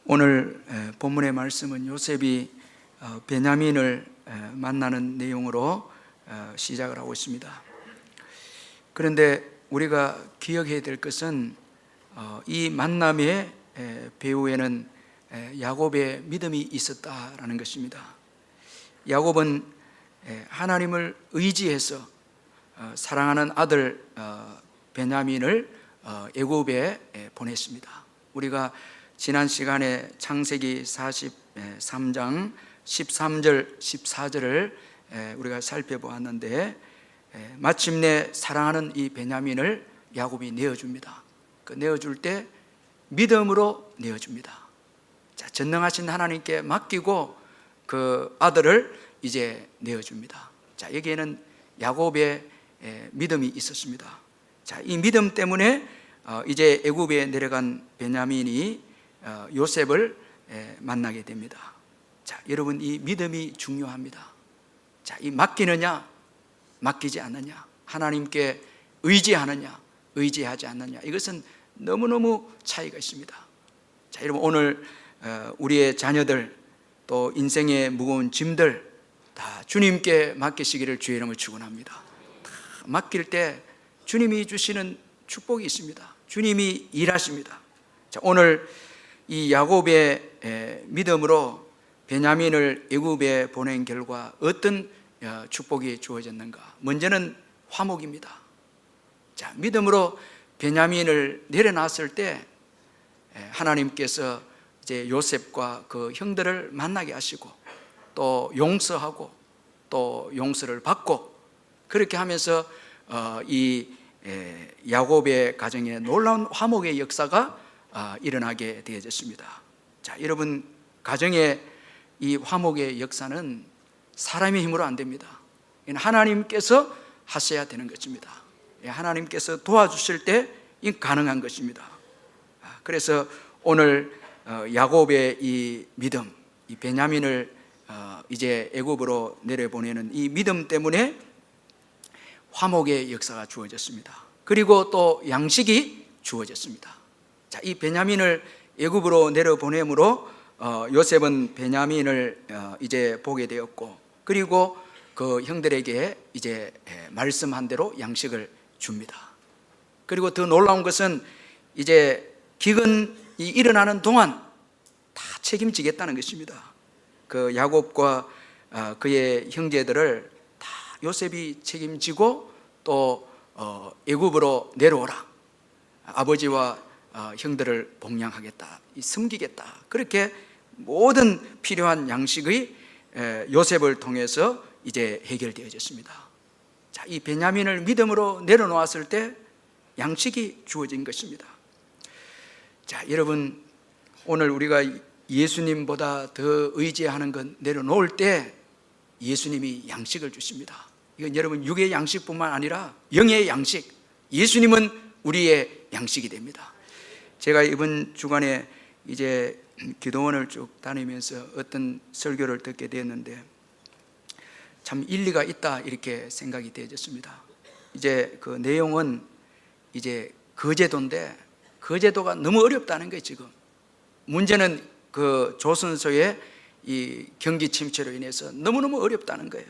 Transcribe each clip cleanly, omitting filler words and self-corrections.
오늘 본문의 말씀은 요셉이 베냐민을 만나는 내용으로 시작을 하고 있습니다. 그런데 우리가 기억해야 될 것은 이 만남의 배후에는 야곱의 믿음이 있었다라는 것입니다. 야곱은 하나님을 의지해서 사랑하는 아들 베냐민을 애굽에 보냈습니다. 우리가 지난 시간에 창세기 43장 13절 14절을 우리가 살펴보았는데 마침내 사랑하는 이 베냐민을 야곱이 내어줍니다. 그 내어줄 때 믿음으로 내어줍니다. 자, 전능하신 하나님께 맡기고 그 아들을 이제 내어줍니다. 자, 여기에는 야곱의 믿음이 있었습니다. 자, 이 믿음 때문에 이제 애굽에 내려간 베냐민이 요셉을 만나게 됩니다. 자, 여러분, 이 믿음이 중요합니다. 자, 이 맡기느냐 맡기지 않느냐, 하나님께 의지하느냐 의지하지 않느냐, 이것은 너무너무 차이가 있습니다. 자, 여러분, 오늘 우리의 자녀들 또 인생의 무거운 짐들 다 주님께 맡기시기를 주의 이름으로 축원합니다. 다 맡길 때 주님이 주시는 축복이 있습니다. 주님이 일하십니다. 자, 오늘 이 야곱의 믿음으로 베냐민을 애굽에 보낸 결과 어떤 축복이 주어졌는가? 먼저는 화목입니다. 자, 믿음으로 베냐민을 내려놨을 때 하나님께서 이제 요셉과 그 형들을 만나게 하시고 또 용서하고 또 용서를 받고, 그렇게 하면서 이 야곱의 가정에 놀라운 화목의 역사가 일어나게 되어졌습니다. 자, 여러분, 가정의 이 화목의 역사는 사람의 힘으로 안 됩니다. 하나님께서 하셔야 되는 것입니다. 하나님께서 도와주실 때 가능한 것입니다. 그래서 오늘 야곱의 이 믿음, 이 베냐민을 이제 애굽으로 내려보내는 이 믿음 때문에 화목의 역사가 주어졌습니다. 그리고 또 양식이 주어졌습니다. 자, 이 베냐민을 애굽으로 내려보내므로 요셉은 베냐민을 이제 보게 되었고, 그리고 그 형들에게 이제 말씀한 대로 양식을 줍니다. 그리고 더 놀라운 것은 이제 기근이 일어나는 동안 다 책임지겠다는 것입니다. 그 야곱과 그의 형제들을 다 요셉이 책임지고 또 애굽으로 내려오라, 아버지와 형들을 복양하겠다, 섬기겠다, 그렇게 모든 필요한 양식의 요셉을 통해서 이제 해결되어졌습니다. 자, 이 베냐민을 믿음으로 내려놓았을 때 양식이 주어진 것입니다. 자, 여러분, 오늘 우리가 예수님보다 더 의지하는 건 내려놓을 때 예수님이 양식을 주십니다. 이건 여러분, 육의 양식뿐만 아니라 영의 양식, 예수님은 우리의 양식이 됩니다. 제가 이번 주간에 이제 기도원을 쭉 다니면서 어떤 설교를 듣게 되었는데 참 일리가 있다, 이렇게 생각이 되어졌습니다. 이제 그 내용은 이제 거제도인데 거제도가 너무 어렵다는 거예요. 지금 문제는 그 조선소의 이 경기 침체로 인해서 너무너무 어렵다는 거예요.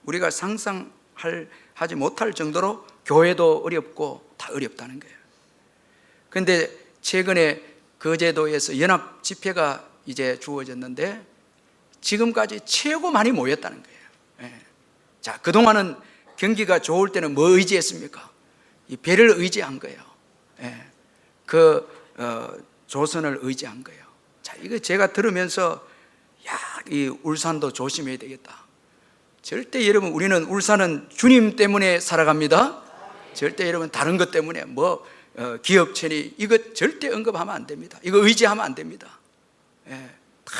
우리가 상상하지 못할 정도로 교회도 어렵고 다 어렵다는 거예요. 그런데 최근에 거제도에서 연합 집회가 이제 주어졌는데 지금까지 최고 많이 모였다는 거예요. 자, 그동안은 경기가 좋을 때는 뭐 의지했습니까? 이 배를 의지한 거예요. 조선을 의지한 거예요. 자, 이거 제가 들으면서 이 울산도 조심해야 되겠다. 절대 여러분, 우리는 울산은 주님 때문에 살아갑니다. 절대 여러분 다른 것 때문에 기업체니 이거 절대 언급하면 안 됩니다. 이거 의지하면 안 됩니다. 다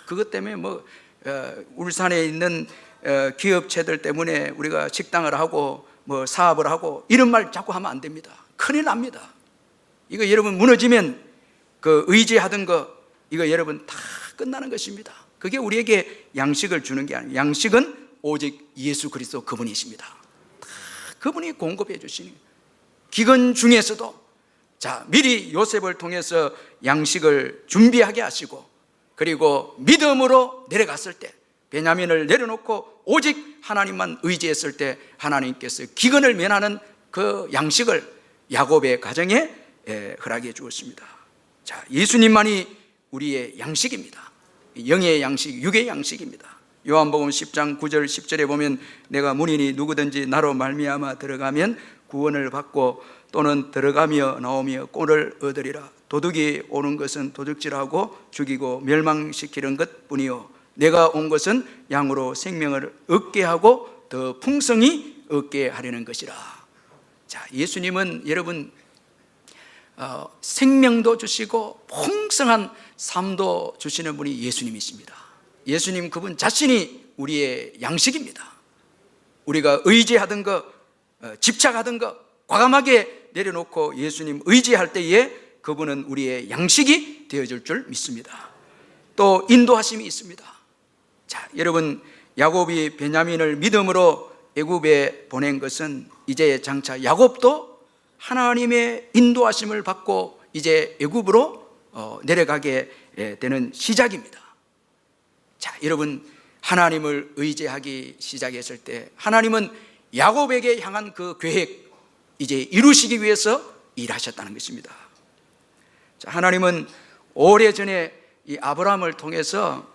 그것 때문에 울산에 있는 기업체들 때문에 우리가 식당을 하고 사업을 하고 이런 말 자꾸 하면 안 됩니다. 큰일 납니다. 이거 여러분 무너지면 그 의지하던 거 이거 여러분 다 끝나는 것입니다. 그게 우리에게 양식을 주는 게 아니에요. 양식은 오직 예수 그리스도 그분이십니다. 다 그분이 공급해 주시는 기근 중에서도 자, 미리 요셉을 통해서 양식을 준비하게 하시고 그리고 믿음으로 내려갔을 때, 베냐민을 내려놓고 오직 하나님만 의지했을 때 하나님께서 기근을 면하는 그 양식을 야곱의 가정에 허락해 주었습니다. 자, 예수님만이 우리의 양식입니다. 영의 양식, 육의 양식입니다. 요한복음 10장 9절 10절에 보면 내가 문이니 누구든지 나로 말미암아 들어가면 구원을 받고 또는 들어가며 나오며 꼴을 얻으리라. 도둑이 오는 것은 도둑질하고 죽이고 멸망시키는 것뿐이요 내가 온 것은 양으로 생명을 얻게 하고 더 풍성히 얻게 하려는 것이라. 자, 예수님은 여러분 생명도 주시고 풍성한 삶도 주시는 분이 예수님이십니다. 예수님 그분 자신이 우리의 양식입니다. 우리가 의지하던 것, 집착하던 것 과감하게 내려놓고 예수님 의지할 때에 그분은 우리의 양식이 되어줄 줄 믿습니다. 또 인도하심이 있습니다. 자, 여러분 야곱이 베냐민을 믿음으로 애굽에 보낸 것은 이제 장차 야곱도 하나님의 인도하심을 받고 이제 애굽으로 내려가게 되는 시작입니다. 자, 여러분 하나님을 의지하기 시작했을 때 하나님은 야곱에게 향한 그 계획 이제 이루시기 위해서 일하셨다는 것입니다. 자, 하나님은 오래전에 이 아브라함을 통해서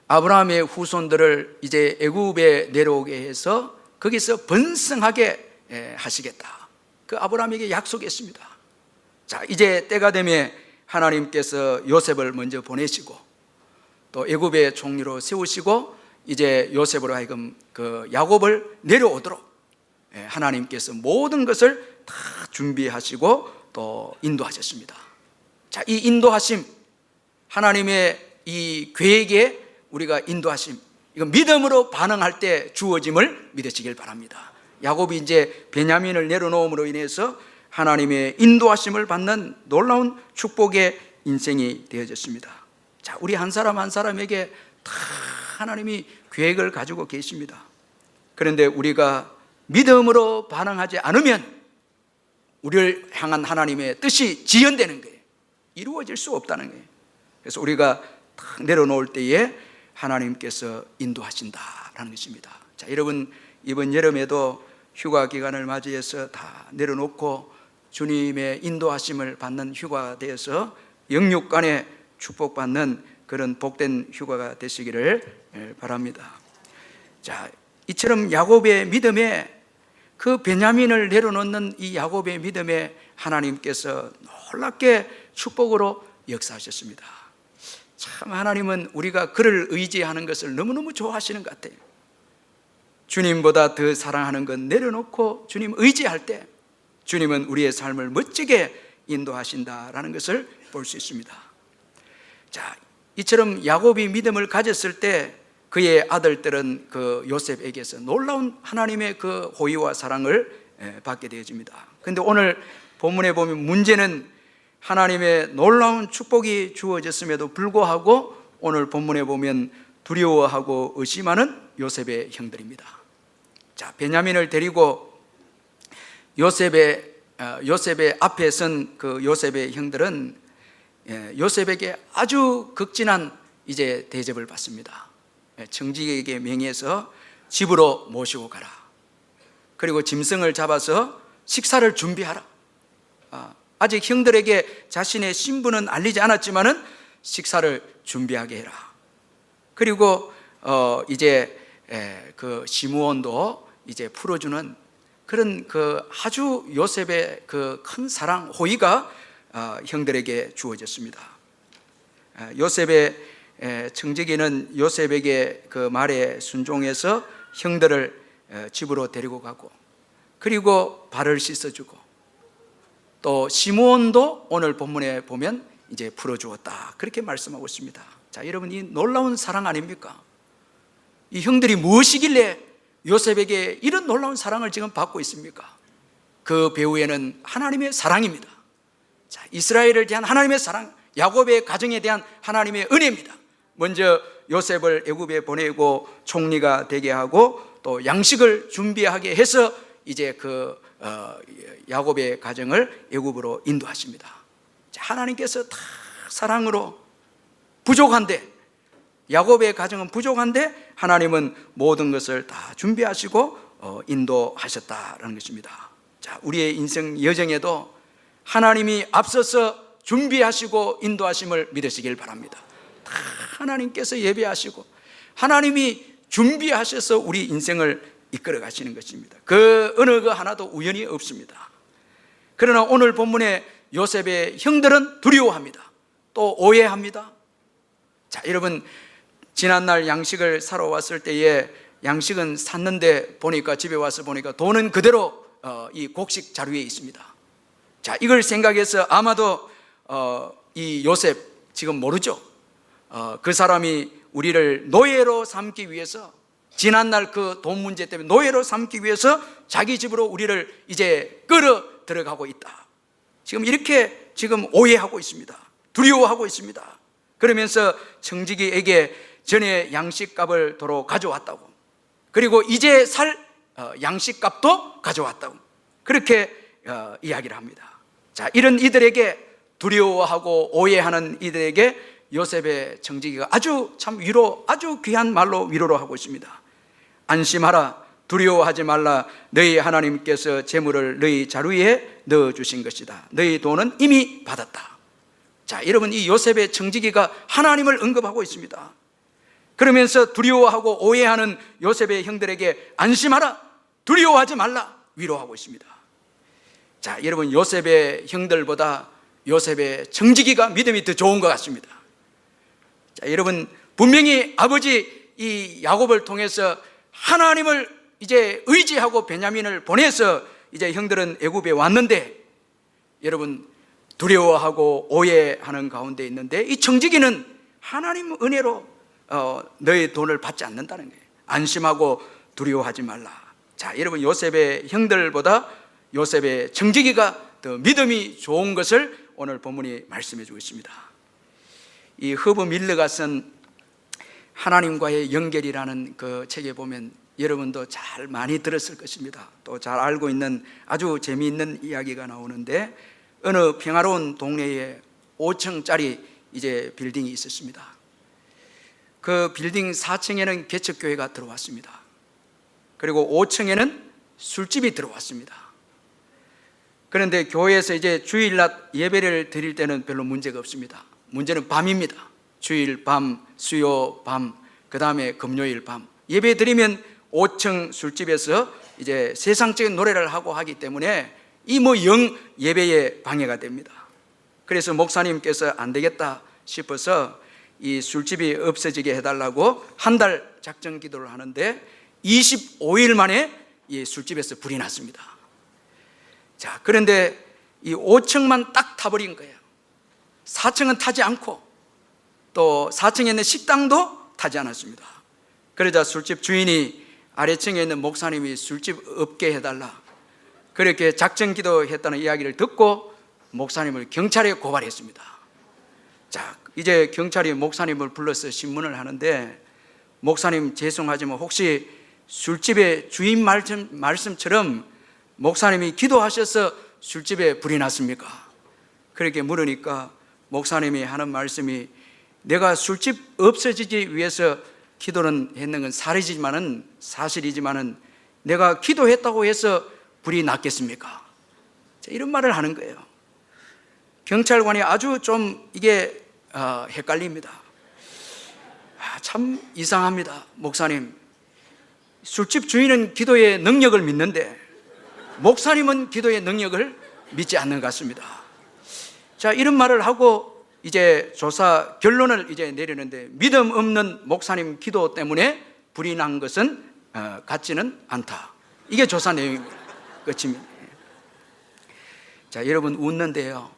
아브라함의 후손들을 이제 애굽에 내려오게 해서 거기서 번성하게 하시겠다. 그 아브라함에게 약속했습니다. 자, 이제 때가 되면 하나님께서 요셉을 먼저 보내시고 또 애굽의 총리로 세우시고 이제 요셉으로 하여금 그 야곱을 내려오도록 하나님께서 모든 것을 다 준비하시고 또 인도하셨습니다. 자, 이 인도하심, 하나님의 이 계획에 우리가 인도하심, 이건 믿음으로 반응할 때 주어짐을 믿으시길 바랍니다. 야곱이 이제 베냐민을 내려놓음으로 인해서 하나님의 인도하심을 받는 놀라운 축복의 인생이 되어졌습니다. 자, 우리 한 사람 한 사람에게 다 하나님이 계획을 가지고 계십니다. 그런데 우리가 믿음으로 반응하지 않으면 우리를 향한 하나님의 뜻이 지연되는 거예요. 이루어질 수 없다는 거예요. 그래서 우리가 딱 내려놓을 때에 하나님께서 인도하신다라는 것입니다. 자, 여러분 이번 여름에도 휴가 기간을 맞이해서 다 내려놓고 주님의 인도하심을 받는 휴가가 되어서 영육간에 축복받는 그런 복된 휴가가 되시기를 바랍니다. 자, 이처럼 야곱의 믿음에 그 베냐민을 내려놓는 이 야곱의 믿음에 하나님께서 놀랍게 축복으로 역사하셨습니다. 참 하나님은 우리가 그를 의지하는 것을 너무너무 좋아하시는 것 같아요. 주님보다 더 사랑하는 건 내려놓고 주님 의지할 때 주님은 우리의 삶을 멋지게 인도하신다라는 것을 볼 수 있습니다. 자, 이처럼 야곱이 믿음을 가졌을 때 그의 아들들은 그 요셉에게서 놀라운 하나님의 그 호의와 사랑을 받게 되어집니다. 그런데 오늘 본문에 보면 문제는 하나님의 놀라운 축복이 주어졌음에도 불구하고 오늘 본문에 보면 두려워하고 의심하는 요셉의 형들입니다. 자, 베냐민을 데리고 요셉의 앞에 선 그 요셉의 형들은 요셉에게 아주 극진한 이제 대접을 받습니다. 청지기에게 명해서 집으로 모시고 가라. 그리고 짐승을 잡아서 식사를 준비하라. 아직 형들에게 자신의 신분은 알리지 않았지만은 식사를 준비하게 해라. 그리고 이제 그 시므온도 이제 풀어주는 그런 그 아주 요셉의 그 큰 사랑 호의가 형들에게 주어졌습니다. 요셉의 청지기는 요셉에게 그 말에 순종해서 형들을 집으로 데리고 가고 그리고 발을 씻어주고 또 시므온도 오늘 본문에 보면 이제 풀어주었다 그렇게 말씀하고 있습니다. 자, 여러분 이 놀라운 사랑 아닙니까? 이 형들이 무엇이길래 요셉에게 이런 놀라운 사랑을 지금 받고 있습니까? 그 배후에는 하나님의 사랑입니다. 자, 이스라엘을 대한 하나님의 사랑, 야곱의 가정에 대한 하나님의 은혜입니다. 먼저 요셉을 애굽에 보내고 총리가 되게 하고 또 양식을 준비하게 해서 이제 그 야곱의 가정을 애굽으로 인도하십니다. 자, 하나님께서 다 사랑으로 부족한데, 야곱의 가정은 부족한데 하나님은 모든 것을 다 준비하시고 인도하셨다라는 것입니다. 자, 우리의 인생 여정에도 하나님이 앞서서 준비하시고 인도하심을 믿으시길 바랍니다. 다 하나님께서 예배하시고 하나님이 준비하셔서 우리 인생을 이끌어 가시는 것입니다. 그 어느 거 하나도 우연이 없습니다. 그러나 오늘 본문에 요셉의 형들은 두려워합니다. 또 오해합니다. 자, 여러분, 지난날 양식을 사러 왔을 때에 양식은 샀는데 보니까, 집에 와서 보니까 돈은 그대로 이 곡식 자루에 있습니다. 자, 이걸 생각해서 아마도 이 요셉 지금 모르죠. 그 사람이 우리를 노예로 삼기 위해서, 지난날 그 돈 문제 때문에 노예로 삼기 위해서 자기 집으로 우리를 이제 끌어 들어가고 있다. 지금 이렇게 지금 오해하고 있습니다. 두려워하고 있습니다. 그러면서 청지기에게 전에 양식값을 도로 가져왔다고, 그리고 이제 살 양식값도 가져왔다고, 그렇게 이야기를 합니다. 자, 이런 이들에게, 두려워하고 오해하는 이들에게 요셉의 청지기가 아주 참 아주 귀한 말로 위로를 하고 있습니다. 안심하라, 두려워하지 말라. 너희 하나님께서 재물을 너희 자루에 넣어주신 것이다. 너희 돈은 이미 받았다. 자, 여러분, 이 요셉의 청지기가 하나님을 언급하고 있습니다. 그러면서 두려워하고 오해하는 요셉의 형들에게 안심하라, 두려워하지 말라 위로하고 있습니다. 자, 여러분, 요셉의 형들보다 요셉의 청지기가 믿음이 더 좋은 것 같습니다. 자, 여러분, 분명히 아버지 이 야곱을 통해서 하나님을 이제 의지하고 베냐민을 보내서 이제 형들은 애굽에 왔는데, 여러분, 두려워하고 오해하는 가운데 있는데, 이 청지기는 하나님 은혜로 너의 돈을 받지 않는다는 거예요. 안심하고 두려워하지 말라. 자, 여러분, 요셉의 형들보다 요셉의 청지기가 더 믿음이 좋은 것을 오늘 본문이 말씀해 주고 있습니다. 이 허브 밀러가 쓴 하나님과의 연결이라는 그 책에 보면 여러분도 잘 많이 들었을 것입니다. 또 잘 알고 있는 아주 재미있는 이야기가 나오는데, 어느 평화로운 동네에 5층짜리 이제 빌딩이 있었습니다. 그 빌딩 4층에는 개척교회가 들어왔습니다. 그리고 5층에는 술집이 들어왔습니다. 그런데 교회에서 이제 주일날 예배를 드릴 때는 별로 문제가 없습니다. 문제는 밤입니다. 주일 밤, 수요 밤, 그 다음에 금요일 밤 예배 드리면 5층 술집에서 이제 세상적인 노래를 하고 하기 때문에 이 영 예배에 방해가 됩니다. 그래서 목사님께서 안 되겠다 싶어서 이 술집이 없어지게 해달라고 한 달 작정 기도를 하는데 25일 만에 이 술집에서 불이 났습니다. 자, 그런데 이 5층만 딱 타버린 거예요. 4층은 타지 않고 또 4층에 있는 식당도 타지 않았습니다. 그러자 술집 주인이 아래층에 있는 목사님이 술집 없게 해달라 그렇게 작정 기도했다는 이야기를 듣고 목사님을 경찰에 고발했습니다. 자, 이제 경찰이 목사님을 불러서 신문을 하는데, 목사님 죄송하지만 혹시 술집의 주인 말씀처럼 목사님이 기도하셔서 술집에 불이 났습니까? 그렇게 물으니까 목사님이 하는 말씀이, 내가 술집 없어지기 위해서 기도는 했는 건 사실이지만은 내가 기도했다고 해서 불이 났겠습니까? 이런 말을 하는 거예요. 경찰관이 아주 좀 이게 헷갈립니다. 참 이상합니다. 목사님, 술집 주인은 기도의 능력을 믿는데 목사님은 기도의 능력을 믿지 않는 것 같습니다. 자, 이런 말을 하고 이제 조사 결론을 이제 내리는데, 믿음 없는 목사님 기도 때문에 불이 난 것은 같지는 않다. 이게 조사 내용입니다. 끝입니다. 자, 여러분 웃는데요,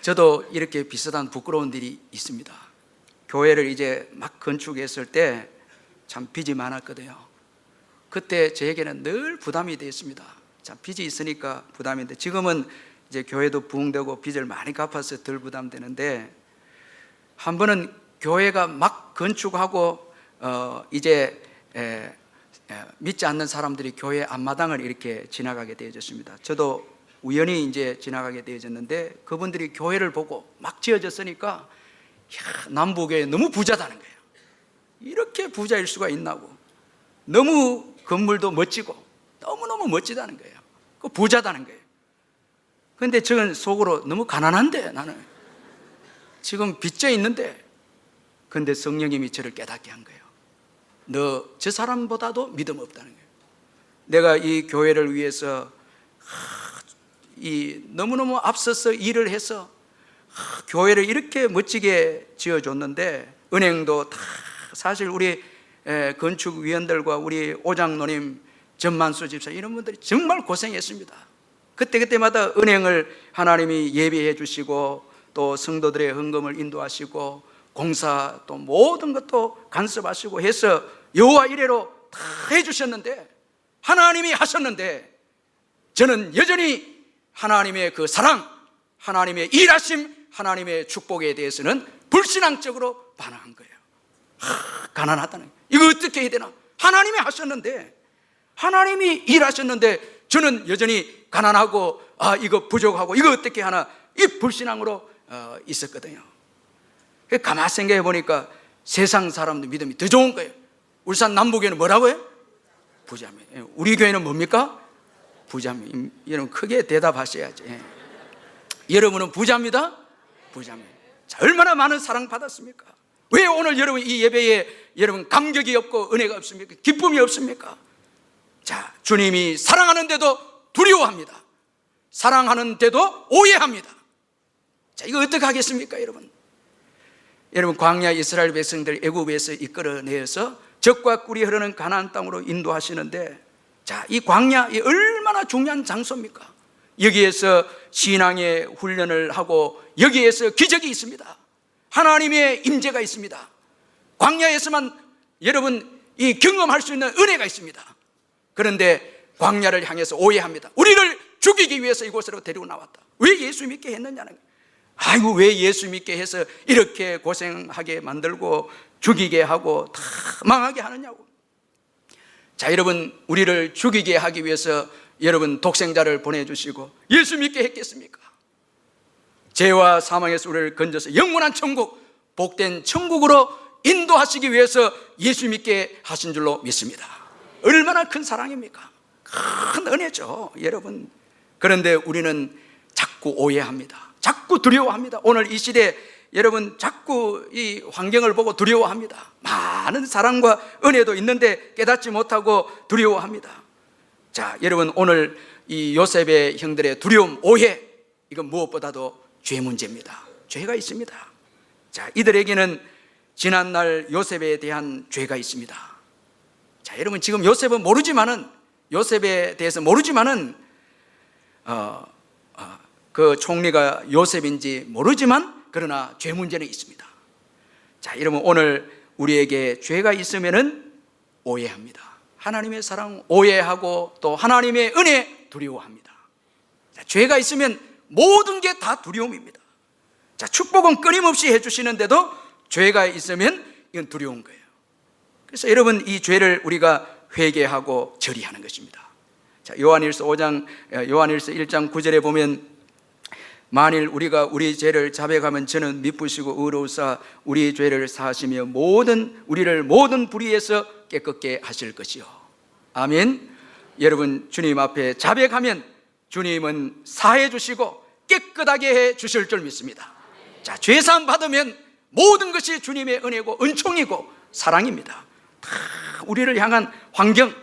저도 이렇게 비슷한 부끄러운 일이 있습니다. 교회를 이제 막 건축했을 때 참 빚이 많았거든요. 그때 저에게는 늘 부담이 되었습니다. 참 빚이 있으니까 부담인데, 지금은 이제 교회도 부흥되고 빚을 많이 갚아서 덜 부담되는데, 한 번은 교회가 막 건축하고 이제 믿지 않는 사람들이 교회 앞마당을 이렇게 지나가게 되어졌습니다. 저도 우연히 이제 지나가게 되어졌는데 그분들이 교회를 보고 막 지어졌으니까 남부교회 너무 부자다는 거예요. 이렇게 부자일 수가 있나고. 너무 건물도 멋지고 너무너무 멋지다는 거예요. 그 부자다는 거예요. 그런데 저는 속으로 너무 가난한데, 나는 지금 빚져 있는데. 그런데 성령님이 저를 깨닫게 한 거예요. 너 저 사람보다도 믿음 없다는 거예요. 내가 이 교회를 위해서 너무너무 앞서서 일을 해서 교회를 이렇게 멋지게 지어줬는데, 은행도 다 사실 우리 건축위원들과 우리 오장로님, 전만수 집사 이런 분들이 정말 고생했습니다. 그때마다 은행을 하나님이 예비해 주시고 또 성도들의 헌금을 인도하시고 공사 또 모든 것도 간섭하시고 해서 여호와 이래로 다 해주셨는데, 하나님이 하셨는데, 저는 여전히 하나님의 그 사랑, 하나님의 일하심, 하나님의 축복에 대해서는 불신앙적으로 반응한 거예요. 가난하다는 거예요. 이거 어떻게 해야 되나? 하나님이 하셨는데, 하나님이 일하셨는데 저는 여전히 가난하고 이거 부족하고 이거 어떻게 하나, 이 불신앙으로 있었거든요. 가만히 생각해 보니까 세상 사람들 믿음이 더 좋은 거예요. 울산 남부교회는 뭐라고요? 부자매. 우리 교회는 뭡니까? 부자매. 여러분 크게 대답하셔야지. 여러분은 부자입니다. 부자매. 자, 얼마나 많은 사랑 받았습니까? 왜 오늘 여러분 이 예배에 여러분 감격이 없고 은혜가 없습니까? 기쁨이 없습니까? 자, 주님이 사랑하는데도 두려워합니다. 사랑하는데도 오해합니다. 자, 이거 어떻게 하겠습니까, 여러분? 여러분, 광야 이스라엘 백성들 애굽에서 이끌어내어서 젖과 꿀이 흐르는 가나안 땅으로 인도하시는데, 자, 이 광야 이 얼마나 중요한 장소입니까? 여기에서 신앙의 훈련을 하고 여기에서 기적이 있습니다. 하나님의 임재가 있습니다. 광야에서만 여러분 이 경험할 수 있는 은혜가 있습니다. 그런데 광야를 향해서 오해합니다. 우리를 죽이기 위해서 이곳으로 데리고 나왔다. 왜 예수 믿게 했느냐는 거예요. 아이고, 왜 예수 믿게 해서 이렇게 고생하게 만들고 죽이게 하고 다 망하게 하느냐고. 자, 여러분, 우리를 죽이게 하기 위해서 여러분 독생자를 보내주시고 예수 믿게 했겠습니까? 죄와 사망에서 우리를 건져서 영원한 천국, 복된 천국으로 인도하시기 위해서 예수 믿게 하신 줄로 믿습니다. 얼마나 큰 사랑입니까? 큰 은혜죠, 여러분. 그런데 우리는 자꾸 오해합니다. 자꾸 두려워합니다. 오늘 이 시대 여러분 자꾸 이 환경을 보고 두려워합니다. 많은 사랑과 은혜도 있는데 깨닫지 못하고 두려워합니다. 자, 여러분, 오늘 이 요셉의 형들의 두려움, 오해, 이건 무엇보다도 죄 문제입니다. 죄가 있습니다. 자, 이들에게는 지난날 요셉에 대한 죄가 있습니다. 자, 여러분, 지금 요셉은 모르지만은, 요셉에 대해서 모르지만은 그 총리가 요셉인지 모르지만 그러나 죄 문제는 있습니다. 자, 여러분, 오늘 우리에게 죄가 있으면은 오해합니다. 하나님의 사랑 오해하고 또 하나님의 은혜 두려워합니다. 자, 죄가 있으면 모든 게 다 두려움입니다. 자, 축복은 끊임없이 해주시는데도 죄가 있으면 이건 두려운 거예요. 그래서 여러분, 이 죄를 우리가 회개하고 절이하는 것입니다. 자, 요한일서 1장 9절에 보면, 만일 우리가 우리 죄를 자백하면 저는 미쁘시고 의로우사 우리 죄를 사하시며 우리를 모든 불의에서 깨끗게 하실 것이요. 아멘. 여러분, 주님 앞에 자백하면 주님은 사해 주시고 깨끗하게 해 주실 줄 믿습니다. 자, 죄사함 받으면 모든 것이 주님의 은혜고 은총이고 사랑입니다. 다 우리를 향한 환경,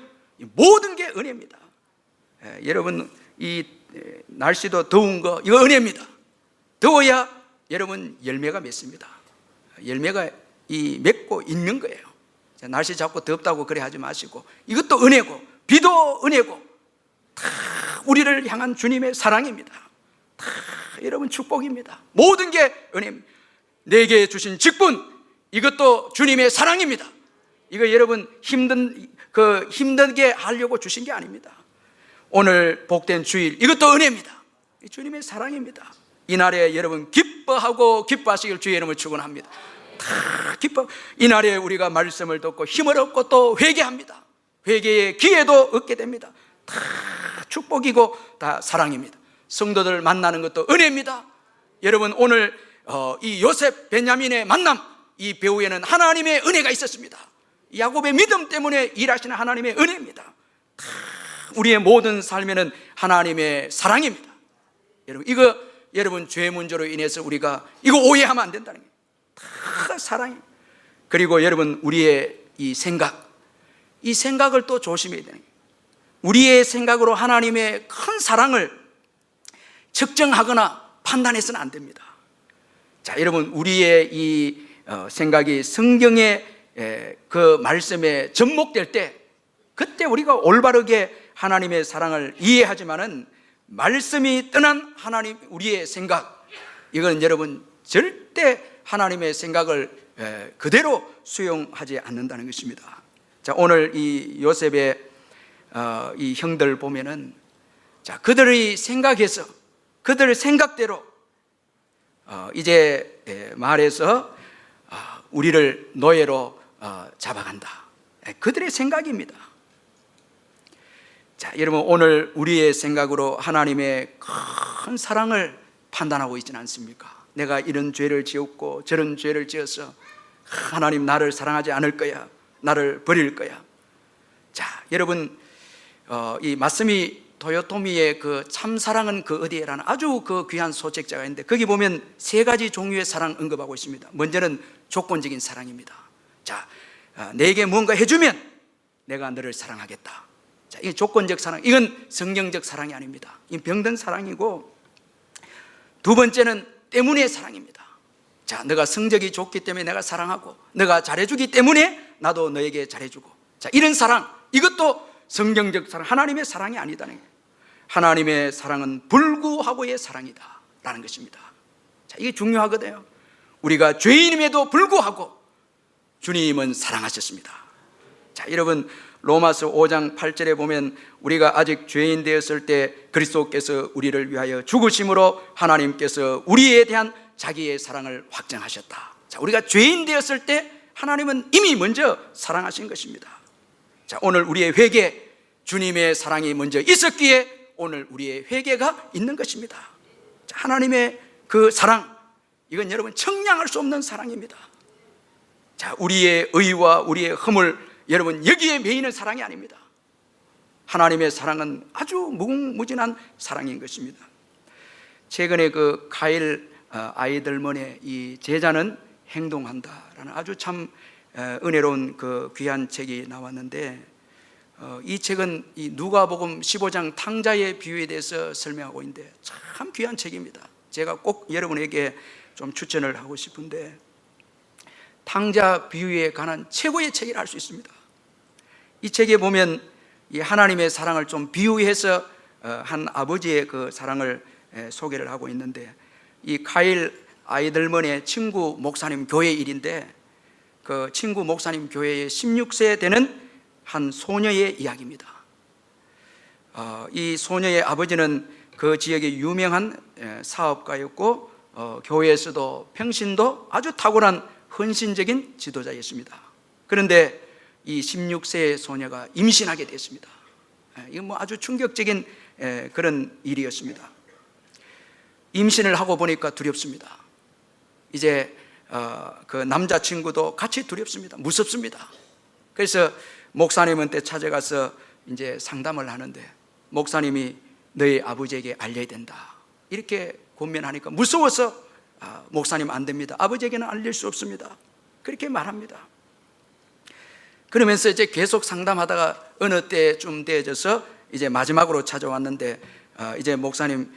모든 게 은혜입니다. 여러분, 이 날씨도 더운 거, 이거 은혜입니다. 더워야 여러분 열매가 맺습니다. 열매가 맺고 있는 거예요. 자, 날씨 자꾸 덥다고 그래 하지 마시고, 이것도 은혜고 비도 은혜고 다 우리를 향한 주님의 사랑입니다. 다 여러분 축복입니다. 모든 게 은혜입니다. 내게 주신 직분, 이것도 주님의 사랑입니다. 이거 여러분 힘들게 하려고 주신 게 아닙니다. 오늘 복된 주일, 이것도 은혜입니다. 주님의 사랑입니다. 이날에 여러분 기뻐하고 기뻐하시길 주의 이름을 축원합니다. 다 기뻐. 이날에 우리가 말씀을 듣고 힘을 얻고 또 회개합니다. 회개의 기회도 얻게 됩니다. 다 축복이고 다 사랑입니다. 성도들 만나는 것도 은혜입니다. 여러분, 오늘 이 요셉 베냐민의 만남, 이 배후에는 하나님의 은혜가 있었습니다. 야곱의 믿음 때문에 일하시는 하나님의 은혜입니다. 우리의 모든 삶에는 하나님의 사랑입니다. 여러분, 이거 여러분 죄 문제로 인해서 우리가 이거 오해하면 안 된다는 거예요. 다 사랑입니다. 그리고 여러분, 우리의 이 생각을 또 조심해야 되는 거예요. 우리의 생각으로 하나님의 큰 사랑을 측정하거나 판단해서는 안 됩니다. 자, 여러분, 우리의 이 생각이 성경의 그 말씀에 접목될 때, 그때 우리가 올바르게 하나님의 사랑을 이해하지만은 말씀이 떠난 하나님, 우리의 생각, 이건 여러분 절대 하나님의 생각을 그대로 수용하지 않는다는 것입니다. 자, 오늘 이 요셉의 이 형들 보면은, 자, 그들의 생각에서, 그들의 생각대로 이제 말해서 우리를 노예로 잡아간다. 그들의 생각입니다. 자, 여러분, 오늘 우리의 생각으로 하나님의 큰 사랑을 판단하고 있지는 않습니까? 내가 이런 죄를 지었고 저런 죄를 지어서 하나님 나를 사랑하지 않을 거야, 나를 버릴 거야. 자, 여러분, 이 마스미 도요토미의 그 참사랑은 그 어디에라는 아주 그 귀한 소책자가 있는데, 거기 보면 세 가지 종류의 사랑 언급하고 있습니다. 먼저는 조건적인 사랑입니다. 자, 내게 무언가 해주면 내가 너를 사랑하겠다. 자, 이게 조건적 사랑, 이건 성경적 사랑이 아닙니다. 이 병든 사랑이고, 두 번째는 때문의 사랑입니다. 자, 너가 성적이 좋기 때문에 내가 사랑하고, 너가 잘해주기 때문에 나도 너에게 잘해주고. 자, 이런 사랑, 이것도 성경적 사랑, 하나님의 사랑이 아니다는 거예요. 하나님의 사랑은 불구하고의 사랑이다 라는 것입니다. 자, 이게 중요하거든요. 우리가 죄인임에도 불구하고 주님은 사랑하셨습니다. 자, 여러분, 로마서 5장 8절에 보면 우리가 아직 죄인 되었을 때 그리스도께서 우리를 위하여 죽으심으로 하나님께서 우리에 대한 자기의 사랑을 확정하셨다. 자, 우리가 죄인 되었을 때 하나님은 이미 먼저 사랑하신 것입니다. 자, 오늘 우리의 회개, 주님의 사랑이 먼저 있었기에 오늘 우리의 회개가 있는 것입니다. 자, 하나님의 그 사랑, 이건 여러분 청량할 수 없는 사랑입니다. 자, 우리의 의와 우리의 허물, 여러분 여기에 매이는 사랑이 아닙니다. 하나님의 사랑은 아주 무궁무진한 사랑인 것입니다. 최근에 그 가일 아이들만의 이 제자는 행동한다라는 아주 참 은혜로운 그 귀한 책이 나왔는데, 이 책은 이 누가복음 15장 탕자의 비유에 대해서 설명하고 있는데 참 귀한 책입니다. 제가 꼭 여러분에게 좀 추천을 하고 싶은데, 탕자 비유에 관한 최고의 책이라 할 수 있습니다. 이 책에 보면 이 하나님의 사랑을 좀 비유해서 한 아버지의 그 사랑을 소개를 하고 있는데, 이 가일 아이들만의 친구 목사님 교회 일인데, 그 친구 목사님 교회에 16세 되는 한 소녀의 이야기입니다. 이 소녀의 아버지는 그 지역의 유명한 사업가였고, 교회에서도 평신도 아주 탁월한 헌신적인 지도자였습니다. 그런데 이 16세의 소녀가 임신하게 됐습니다. 이건 뭐 아주 충격적인 그런 일이었습니다. 임신을 하고 보니까 두렵습니다. 이제 그 남자친구도 같이 두렵습니다. 무섭습니다. 그래서 목사님한테 찾아가서 이제 상담을 하는데, 목사님이 너희 아버지에게 알려야 된다 이렇게 권면하니까 무서워서 목사님 안 됩니다. 아버지에게는 알릴 수 없습니다. 그렇게 말합니다. 그러면서 이제 계속 상담하다가 어느 때쯤 되어져서 이제 마지막으로 찾아왔는데, 이제 목사님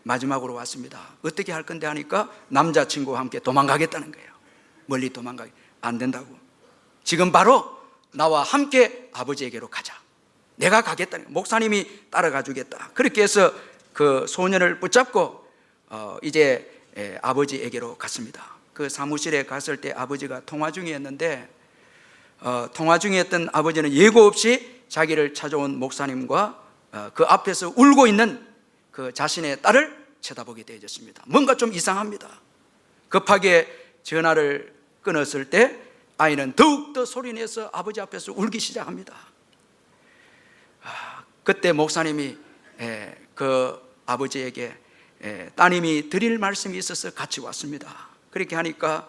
마지막으로 왔습니다. 어떻게 할 건데 하니까 남자친구와 함께 도망가겠다는 거예요. 멀리 도망가기 안 된다고. 지금 바로 나와 함께 아버지에게로 가자. 내가 가겠다는 거예요. 목사님이 따라가 주겠다. 그렇게 해서 그 소년을 붙잡고 이제 아버지에게로 갔습니다. 그 사무실에 갔을 때 아버지가 통화 중이었는데, 통화 중이었던 아버지는 예고 없이 자기를 찾아온 목사님과 그 앞에서 울고 있는 그 자신의 딸을 쳐다보게 되어졌습니다. 뭔가 좀 이상합니다. 급하게 전화를 끊었을 때 아이는 더욱더 소리내서 아버지 앞에서 울기 시작합니다. 그때 목사님이 그 아버지에게 따님이 드릴 말씀이 있어서 같이 왔습니다. 그렇게 하니까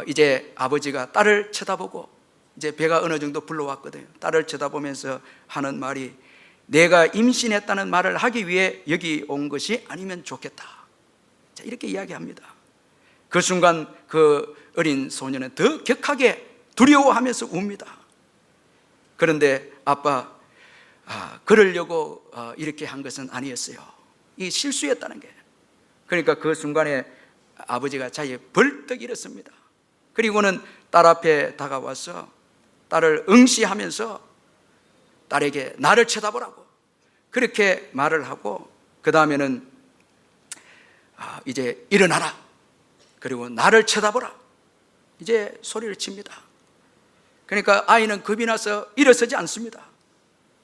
이제 아버지가 딸을 쳐다보고 이제 배가 어느 정도 불러왔거든요. 딸을 쳐다보면서 하는 말이, 내가 임신했다는 말을 하기 위해 여기 온 것이 아니면 좋겠다. 자, 이렇게 이야기합니다. 그 순간 그 어린 소녀는 더 격하게 두려워하면서 웁니다. 그런데 아빠, 그러려고 이렇게 한 것은 아니었어요. 이 실수였다는 게. 그러니까 그 순간에 아버지가 자기의 벌떡 일었습니다. 그리고는 딸 앞에 다가와서 딸을 응시하면서 딸에게 나를 쳐다보라고 그렇게 말을 하고, 그 다음에는 이제 일어나라, 그리고 나를 쳐다보라, 이제 소리를 칩니다. 그러니까 아이는 겁이 나서 일어서지 않습니다.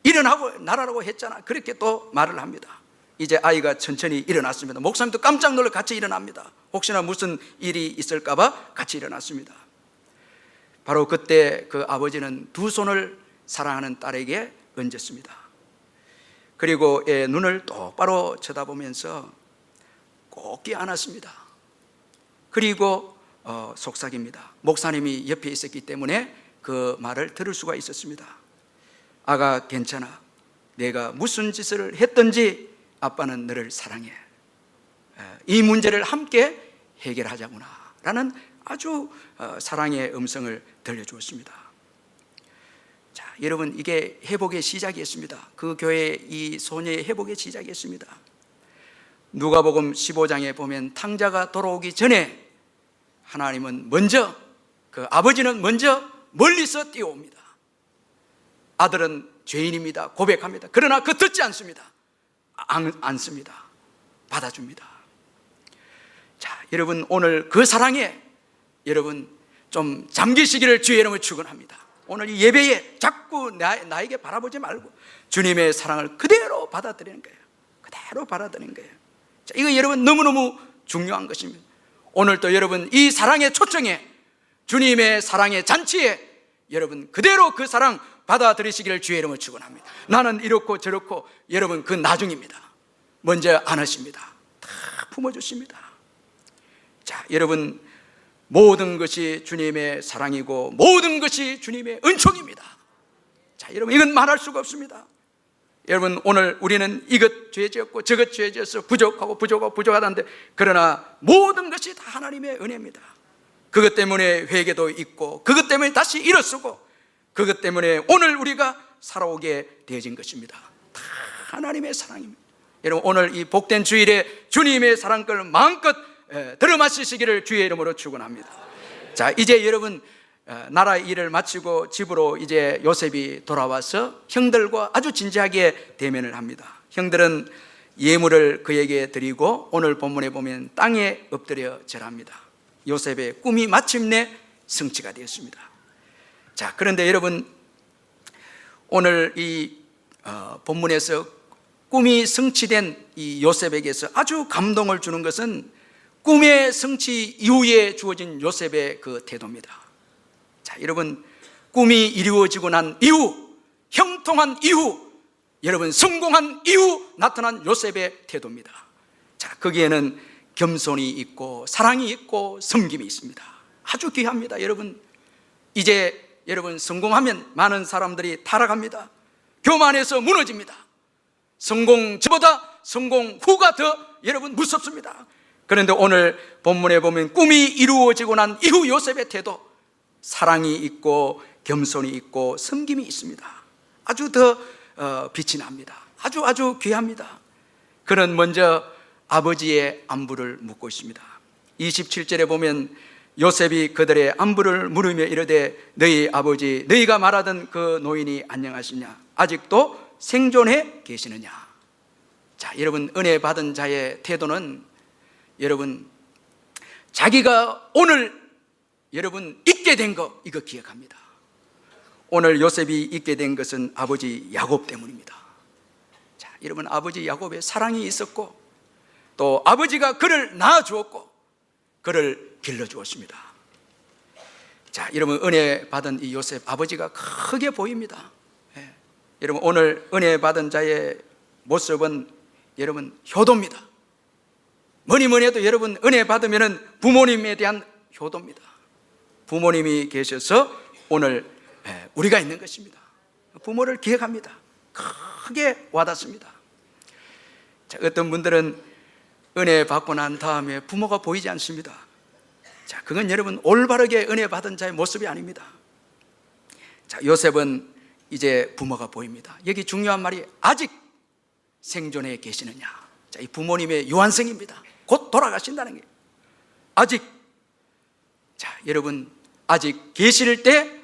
일어나고 나라라고 했잖아, 그렇게 또 말을 합니다. 이제 아이가 천천히 일어났습니다. 목사님도 깜짝 놀라 같이 일어납니다. 혹시나 무슨 일이 있을까 봐 같이 일어났습니다. 바로 그때 그 아버지는 두 손을 사랑하는 딸에게 얹었습니다. 그리고 눈을 똑바로 쳐다보면서 꼭 껴안았습니다. 그리고 속삭입니다. 목사님이 옆에 있었기 때문에 그 말을 들을 수가 있었습니다. 아가 괜찮아, 내가 무슨 짓을 했든지 아빠는 너를 사랑해, 이 문제를 함께 해결하자구나 라는 아주 사랑의 음성을 들려주었습니다. 자, 여러분, 이게 회복의 시작이었습니다. 그 교회의 이 소녀의 회복의 시작이었습니다. 누가복음 15장에 보면 탕자가 돌아오기 전에 하나님은 먼저, 그 아버지는 먼저 멀리서 뛰어옵니다. 아들은 죄인입니다, 고백합니다. 그러나 그 듣지 않습니다. 않습니다. 받아줍니다. 자, 여러분, 오늘 그 사랑에 여러분 좀 잠기시기를 주의 이름으로 축원합니다. 오늘 이 예배에 자꾸 나에게 바라보지 말고 주님의 사랑을 그대로 받아들이는 거예요. 그대로 받아들이는 거예요. 자, 이거 여러분 너무너무 중요한 것입니다. 오늘 또 여러분 이 사랑의 초청에, 주님의 사랑의 잔치에 여러분 그대로 그 사랑 받아들이시기를 주의 이름으로 축원합니다. 나는 이렇고 저렇고 여러분 그 나중입니다. 먼저 안으십니다. 다 품어주십니다. 자, 여러분, 모든 것이 주님의 사랑이고 모든 것이 주님의 은총입니다. 자, 여러분, 이건 말할 수가 없습니다. 여러분, 오늘 우리는 이것 죄지었고 저것 죄지어서 부족하다는데, 그러나 모든 것이 다 하나님의 은혜입니다. 그것 때문에 회개도 있고, 그것 때문에 다시 일어서고, 그것 때문에 오늘 우리가 살아오게 되어진 것입니다. 다 하나님의 사랑입니다. 여러분, 오늘 이 복된 주일에 주님의 사랑을 마음껏 들어마시기를 주의 이름으로 축원합니다. 자, 이제 여러분 나라 일을 마치고 집으로 이제 요셉이 돌아와서 형들과 아주 진지하게 대면을 합니다. 형들은 예물을 그에게 드리고 오늘 본문에 보면 땅에 엎드려 절합니다. 요셉의 꿈이 마침내 성취가 되었습니다. 자, 그런데 여러분, 오늘 이 본문에서 꿈이 성취된 이 요셉에게서 아주 감동을 주는 것은 꿈의 성취 이후에 주어진 요셉의 그 태도입니다. 자, 여러분, 꿈이 이루어지고 난 이후, 형통한 이후, 여러분 성공한 이후 나타난 요셉의 태도입니다. 자, 거기에는 겸손이 있고 사랑이 있고 섬김이 있습니다. 아주 귀합니다. 여러분, 이제 여러분 성공하면 많은 사람들이 타락합니다. 교만해서 무너집니다. 성공 전보다 성공 후가 더 여러분 무섭습니다. 그런데 오늘 본문에 보면 꿈이 이루어지고 난 이후 요셉의 태도, 사랑이 있고 겸손이 있고 섬김이 있습니다. 아주 더 빛이 납니다. 아주 귀합니다. 그는 먼저 아버지의 안부를 묻고 있습니다. 27절에 보면 요셉이 그들의 안부를 물으며 이르되 너희 아버지, 너희가 말하던 그 노인이 안녕하시냐? 아직도 생존해 계시느냐? 자, 여러분, 은혜 받은 자의 태도는 여러분 자기가 오늘 여러분 있게 된 거 이거 기억합니다. 오늘 요셉이 있게 된 것은 아버지 야곱 때문입니다. 자, 여러분, 아버지 야곱의 사랑이 있었고 또 아버지가 그를 낳아주었고 그를 길러주었습니다. 자, 여러분, 은혜 받은 이 요셉 아버지가 크게 보입니다. 여러분, 오늘 은혜 받은 자의 모습은 여러분 효도입니다. 뭐니 해도 여러분 은혜 받으면 부모님에 대한 효도입니다. 부모님이 계셔서 오늘 우리가 있는 것입니다. 부모를 기억합니다. 크게 와닿습니다. 자, 어떤 분들은 은혜 받고 난 다음에 부모가 보이지 않습니다. 자, 그건 여러분 올바르게 은혜 받은 자의 모습이 아닙니다. 자, 요셉은 이제 부모가 보입니다. 여기 중요한 말이 아직 생존해 계시느냐. 자, 이 부모님의 유한성입니다. 곧 돌아가신다는 게 아직. 자, 여러분 아직 계실 때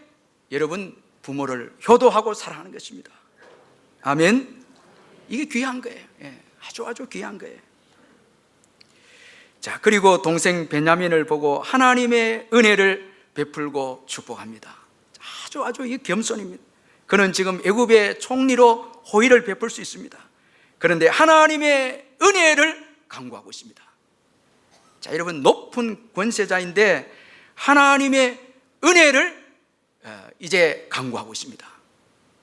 여러분 부모를 효도하고 사랑하는 것입니다. 아멘. 이게 귀한 거예요. 아주 귀한 거예요. 자, 그리고 동생 베냐민을 보고 하나님의 은혜를 베풀고 축복합니다. 아주 이 겸손입니다. 그는 지금 애굽의 총리로 호의를 베풀 수 있습니다. 그런데 하나님의 은혜를 강구하고 있습니다. 자, 여러분 높은 권세자인데 하나님의 은혜를 이제 강구하고 있습니다.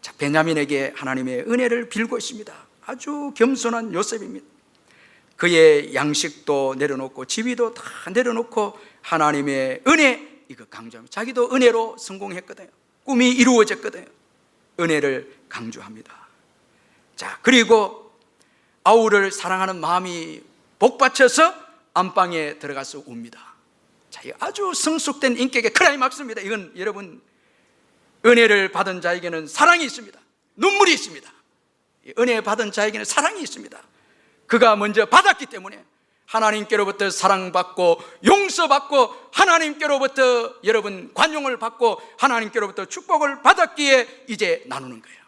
자, 베냐민에게 하나님의 은혜를 빌고 있습니다. 아주 겸손한 요셉입니다. 그의 양식도 내려놓고 지위도 다 내려놓고 하나님의 은혜 이거 강조합니다. 자기도 은혜로 성공했거든요. 꿈이 이루어졌거든요. 은혜를 강조합니다. 자, 그리고 아우를 사랑하는 마음이 복받쳐서 안방에 들어가서 웁니다. 자, 아주 성숙된 인격의 클라이막스입니다. 이건 여러분 은혜를 받은 자에게는 사랑이 있습니다. 눈물이 있습니다. 은혜 받은 자에게는 사랑이 있습니다. 그가 먼저 받았기 때문에 하나님께로부터 사랑받고 용서받고 하나님께로부터 여러분 관용을 받고 하나님께로부터 축복을 받았기에 이제 나누는 거예요.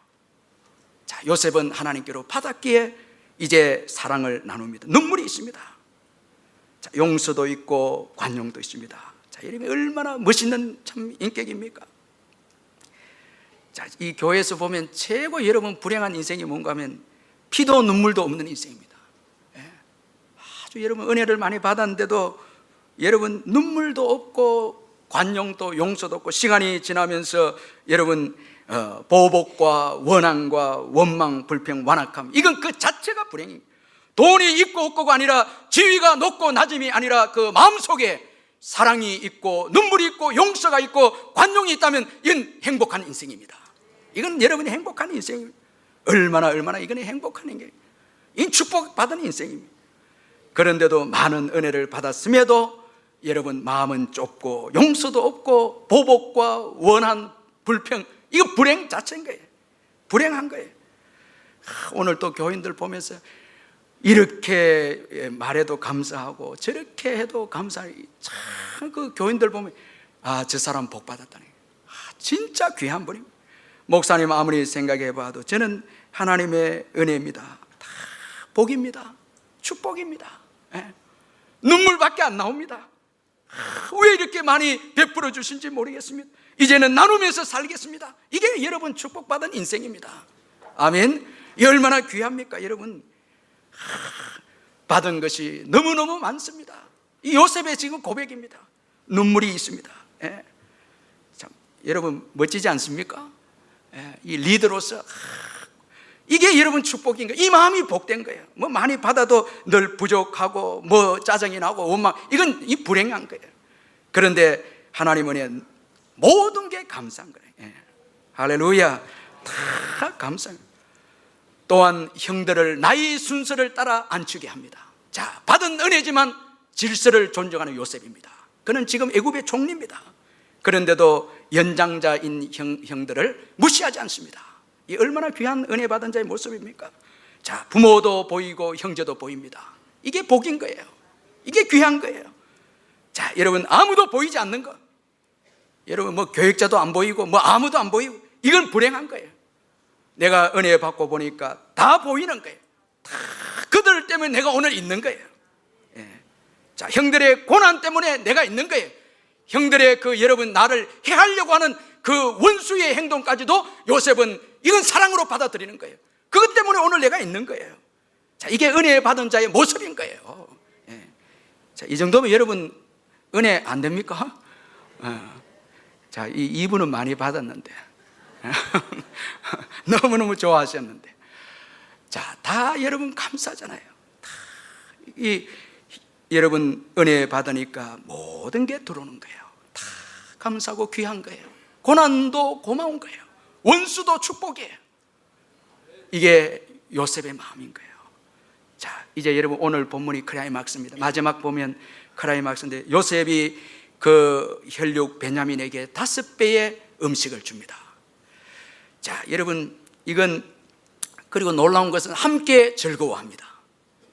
자, 요셉은 하나님께로 받았기에 이제 사랑을 나눕니다. 눈물이 있습니다. 자, 용서도 있고 관용도 있습니다. 자, 여러분 얼마나 멋있는 참 인격입니까? 자, 이 교회에서 보면 최고 여러분 불행한 인생이 뭔가 하면 피도 눈물도 없는 인생입니다. 아주 여러분 은혜를 많이 받았는데도 여러분 눈물도 없고 관용도 용서도 없고 시간이 지나면서 여러분 보복과 원한과 원망, 불평, 완악함 이건 그 자체가 불행입니다. 돈이 있고 없고가 아니라 지위가 높고 낮음이 아니라 그 마음속에 사랑이 있고 눈물이 있고 용서가 있고 관용이 있다면 이건 행복한 인생입니다. 이건 여러분이 행복한 인생입니다. 얼마나 이건 행복한 인생, 이 축복받은 인생입니다. 그런데도 많은 은혜를 받았음에도 여러분 마음은 좁고 용서도 없고 보복과 원한, 불평 이거 불행 자체인 거예요. 불행한 거예요. 오늘 또 교인들 보면서 이렇게 말해도 감사하고 저렇게 해도 감사하고 참 그 교인들 보면 저 사람 복 받았다니 진짜 귀한 분입니다. 목사님 아무리 생각해 봐도 저는 하나님의 은혜입니다. 다 복입니다. 축복입니다. 눈물밖에 안 나옵니다. 왜 이렇게 많이 베풀어 주신지 모르겠습니다. 이제는 나누면서 살겠습니다. 이게 여러분 축복받은 인생입니다. 아멘. 이 얼마나 귀합니까 여러분. 받은 것이 너무너무 많습니다. 이 요셉의 지금 고백입니다. 눈물이 있습니다. 참, 여러분 멋지지 않습니까? 이 리더로서 이게 여러분 축복인 거예요. 이 마음이 복된 거예요. 뭐 많이 받아도 늘 부족하고 뭐 짜증이 나고 원망 이건 이 불행한 거예요. 그런데 하나님은 모든 게 감사한 거예요. 할렐루야. 다 감사해요. 또한 형들을 나의 순서를 따라 앉히게 합니다. 자, 받은 은혜지만 질서를 존중하는 요셉입니다. 그는 지금 애굽의 총리입니다. 그런데도 연장자인 형들을 무시하지 않습니다. 이 얼마나 귀한 은혜 받은 자의 모습입니까? 자, 부모도 보이고 형제도 보입니다. 이게 복인 거예요. 이게 귀한 거예요. 자, 여러분 아무도 보이지 않는 것, 여러분 뭐 교육자도 안 보이고 뭐 아무도 안 보이고 이건 불행한 거예요. 내가 은혜 받고 보니까 다 보이는 거예요. 다 그들 때문에 내가 오늘 있는 거예요. 자, 형들의 고난 때문에 내가 있는 거예요. 형들의 그 여러분 나를 해하려고 하는 그 원수의 행동까지도 요셉은 이건 사랑으로 받아들이는 거예요. 그것 때문에 오늘 내가 있는 거예요. 자, 이게 은혜 받은 자의 모습인 거예요. 자, 이 정도면 여러분 은혜 안 됩니까? 자, 이분은 많이 받았는데 너무너무 좋아하셨는데 자, 다 여러분 감사하잖아요. 여러분 은혜 받으니까 모든 게 들어오는 거예요. 다 감사하고 귀한 거예요. 고난도 고마운 거예요. 원수도 축복이에요. 이게 요셉의 마음인 거예요. 자, 이제 여러분 오늘 본문이 클라이막스입니다. 마지막 보면 클라이막스인데 요셉이 그 혈육 베냐민에게 5배의 음식을 줍니다. 자, 여러분 이건 그리고 놀라운 것은 함께 즐거워합니다.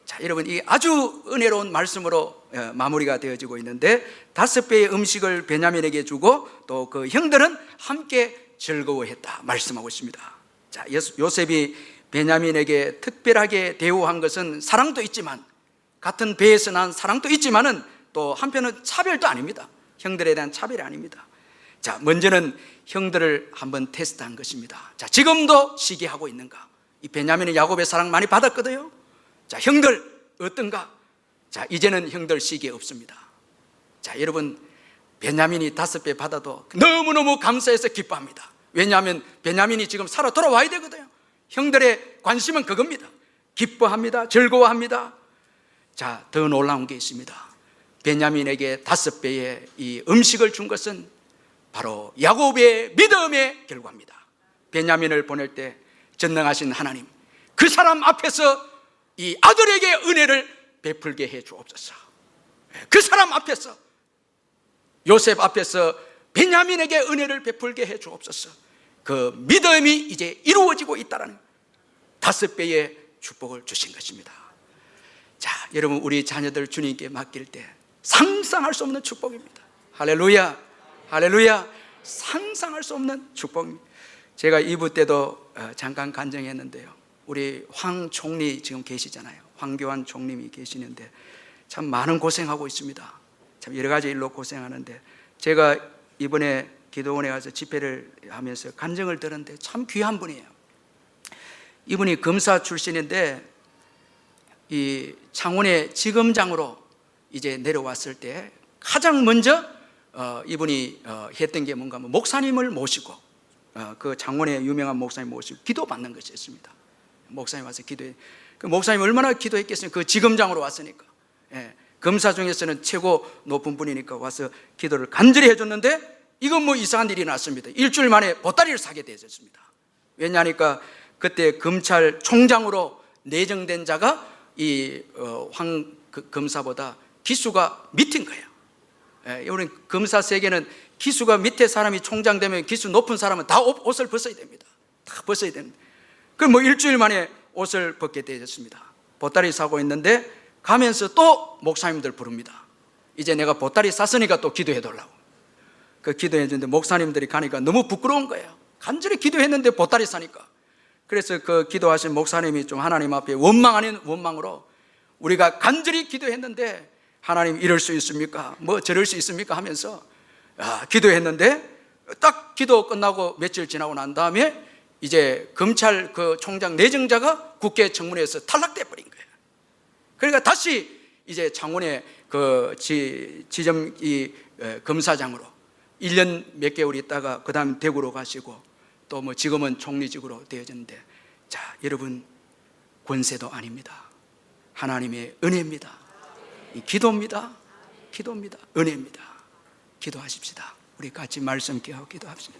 자, 여러분 이 아주 은혜로운 말씀으로 마무리가 되어지고 있는데 5배의 음식을 베냐민에게 주고 또 그 형들은 함께 즐거워했다 말씀하고 있습니다. 자, 요셉이 베냐민에게 특별하게 대우한 것은 사랑도 있지만, 같은 배에서 난 사랑도 있지만은 또 한편은 차별도 아닙니다. 형들에 대한 차별이 아닙니다. 자, 먼저는 형들을 한번 테스트한 것입니다. 자, 지금도 시기하고 있는가? 이 베냐민은 야곱의 사랑 많이 받았거든요. 자, 형들 어떤가? 자, 이제는 형들 시기에 없습니다. 자, 여러분 베냐민이 5배 받아도 너무너무 감사해서 기뻐합니다. 왜냐하면 베냐민이 지금 살아 돌아와야 되거든요. 형들의 관심은 그겁니다. 기뻐합니다. 즐거워합니다. 자, 더 놀라운 게 있습니다. 베냐민에게 5배의 이 음식을 준 것은 바로 야곱의 믿음의 결과입니다. 베냐민을 보낼 때 전능하신 하나님, 그 사람 앞에서 이 아들에게 은혜를 베풀게 해 주옵소서. 그 사람 앞에서, 요셉 앞에서 베냐민에게 은혜를 베풀게 해 주옵소서. 그 믿음이 이제 이루어지고 있다는 5배의 축복을 주신 것입니다. 자, 여러분 우리 자녀들 주님께 맡길 때 상상할 수 없는 축복입니다. 할렐루야, 할렐루야. 상상할 수 없는 축복입니다. 제가 2부 때도 잠깐 간증했는데요, 우리 황 총리 지금 계시잖아요. 황교안 총리님이 계시는데 참 많은 고생하고 있습니다. 참 여러 가지 일로 고생하는데, 제가 이번에 기도원에 가서 집회를 하면서 간증을 들었는데 참 귀한 분이에요. 이분이 검사 출신인데 이 창원의 지검장으로 이제 내려왔을 때 가장 먼저 이분이 했던 게 뭔가 하면 목사님을 모시고, 그 창원의 유명한 목사님 모시고 기도받는 것이었습니다. 목사님 와서 기도해. 그 목사님 얼마나 기도했겠어요. 그 지검장으로 왔으니까. 예, 검사 중에서는 최고 높은 분이니까 와서 기도를 간절히 해줬는데, 이건 뭐 이상한 일이 났습니다. 일주일 만에 보따리를 사게 되었습니다. 왜냐하니까 그때 검찰총장으로 내정된 자가 이 황 검사보다 기수가 밑인 거예요. 예, 우리 검사 세계는 기수가 밑에 사람이 총장 되면 기수 높은 사람은 다 옷을 벗어야 됩니다. 다 벗어야 됩니다. 그럼 뭐 일주일 만에 옷을 벗게 되었습니다. 보따리 사고 있는데 가면서 또 목사님들 부릅니다. 이제 내가 보따리 샀으니까 또 기도해 달라고. 그 기도해 주는데 목사님들이 가니까 너무 부끄러운 거예요. 간절히 기도했는데 보따리 사니까. 그래서 그 기도하신 목사님이 좀 하나님 앞에 원망 아닌 원망으로, 우리가 간절히 기도했는데 하나님 이럴 수 있습니까? 뭐 저럴 수 있습니까? 하면서 기도했는데 딱 기도 끝나고 며칠 지나고 난 다음에 이제 검찰 그 총장 내정자가 국회 청문회에서 탈락돼 버린 거예요. 그러니까 다시 이제 창원의 그 지점 이 검사장으로 1년 몇 개월 있다가 그 다음 대구로 가시고 또 뭐 지금은 총리직으로 되어졌는데, 자, 여러분 권세도 아닙니다. 하나님의 은혜입니다. 기도입니다. 기도입니다. 은혜입니다. 기도하십시다. 우리 같이 말씀 기도하고 기도합시다.